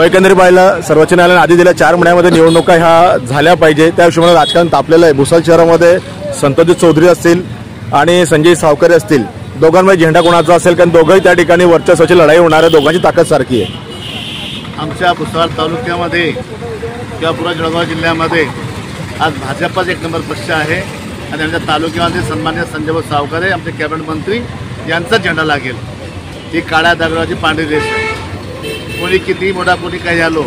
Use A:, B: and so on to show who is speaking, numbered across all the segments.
A: एकंदरीत पाहिलं सर्वोच्च न्यायालयाने आधी दिल्या 4 महिन्यामध्ये निवडणुका ह्या झाल्या पाहिजे, त्या हिशोबाने राजकारण तापलेलं आहे। भुसावळ शहरामध्ये संतोषजी चौधरी असतील आणि संजय सावकर असतील, दोघांमध्ये झेंडा कोणाचा असेल, कारण दोघंही त्या ठिकाणी वर्चस्वाची लढाई होणार आहे, दोघांची ताकद सारखी आहे।
B: आमच्या भुसावळ तालुक्यामध्ये किंवा पूर्ण जळगाव जिल्ह्यामध्ये आज भाजपच एक नंबर पक्ष आहे आणि आमच्या तालुक्यामध्ये सन्मान्य संजय सावकर आमचे कॅबिनेट मंत्री यांचा झेंडा लागेल। ही काळ्या दगडाची पांढरी रेष आहे। कोणी किती मोठा कोणी काही आलो,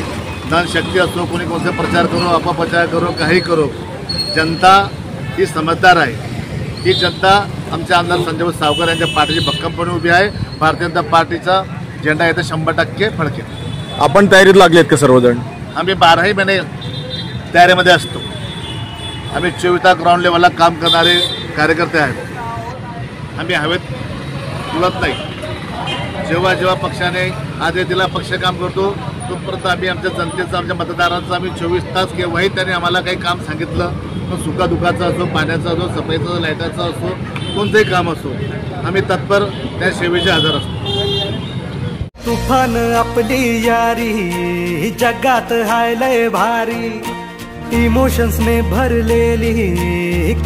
B: धनशक्ती असो, कोणी कोणता प्रचार करो, अपप्रचार करो, काही करो, जनता ही समजदार आहे। ही जनता आमच्या आमदार संजय सावकर यांच्या पाठीची भक्कमपणे उभी आहे। भारतीय जनता पार्टीचा झेंडा येथे 100% फडकेल।
A: आपण तयारीत लागलेत का सर्वजण?
B: आम्ही 12ही महिने तयारीमध्ये असतो। आम्ही 24 तास ग्राउंड लेवलला काम करणारे कार्यकर्ते आहेत। आम्ही हवेत उडत नाही। जेव्हा जेव्हा पक्षाने आदेशाला पक्ष काम करतो तोपर्यंत आम्ही आमच्या जनतेचं, आमच्या मतदारांचं आम्ही 24 तास केव्हाही त्यांनी आम्हाला काही काम सांगितलं, तो सुखादुखाचा असो, पाण्याचा असो, सफाईचा, लाईटाचा असो, कोणतंही काम असो, आम्ही तत्पर त्या सेवेचे हजर असतो।
C: तुफान आपली यारी जगात हाय लय भारी, इमोशन्सने भरलेली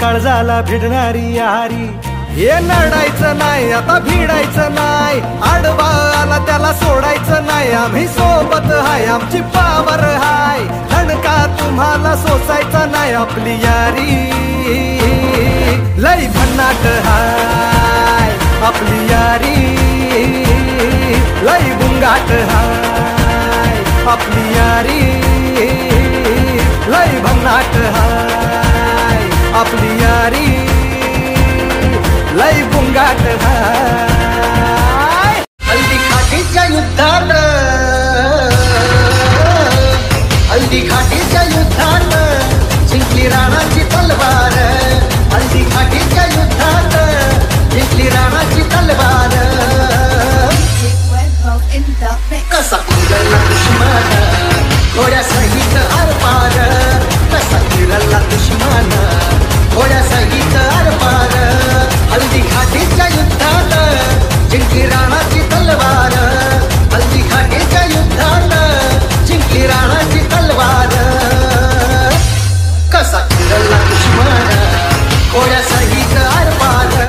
C: काळजाला भिडणारी यारी। हे लढायचं नाही आता भिडायचं नाही, आडवा आला त्याला सोडायचं नाही, आम्ही सोबत हाय आमची पावर हाय, धडका तुम्हाला सोसायचा नाही, आपली यारी लई भन्नाट हाय, आपली यारी लई बुंगाट हाय, आपली यारी लई भन्नाट हाय, आपली यारी लई बुंगाट हाय। हल्दी घाटीच्या युद्धात, हल्दी घाटीच्या युद्धात जिंकली राणाची तलवार, हल्दी घाटीच्या युद्धात जिंकली राणाची तलवार। कसा फिरला दुश्मन घोड्या सहित आरपार, कसा फिरला दुश्मन घोड्या सहित आरपार, हल्दी घाटीच्या युद्धात जिंकली राणाची तलवार, हल्दी घाटीच्या युद्धात जिंकली राणाची तलवार। कसा फिरला दुश्मन घोड्या सहित आरपार।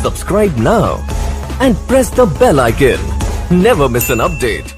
D: Subscribe now and press the bell icon. Never miss an update.